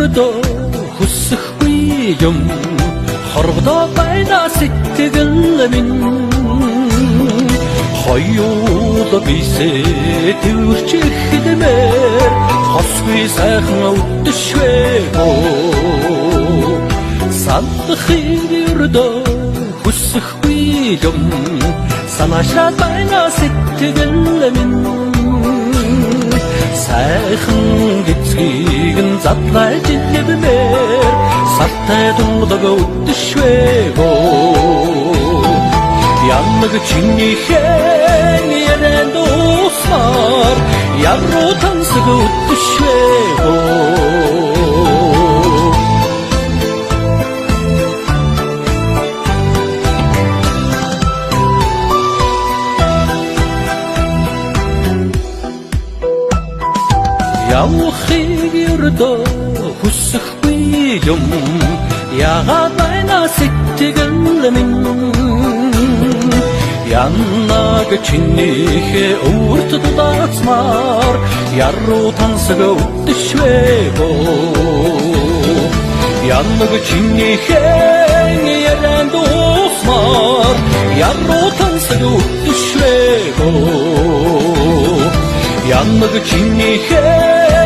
өрдөө хүсэхгүй юм хоргодоо байна сэтгэл минь хоёул бисээ төвөрчих хэмээр хосгүй сайхан өдшвэ сандахын өрдөө хүсэхгүй юм санаашаа байна сэтгэл минь сайхан гэцгийг нь задлаж илбэмээр сартай дундаг өдшвэ янаг чиний хэн ярен дуусмар яруу тансаг өдшвэ явахыг өрдөө хүсэхгүй юм яагаад байна сэтгэл минь янаг чинийхээ өөрт дулаацмаар яруу тансаг өдшвэ янаг чинийхээ яран дуусмаар яруу тансаг өдшвэ янаг чинийхээ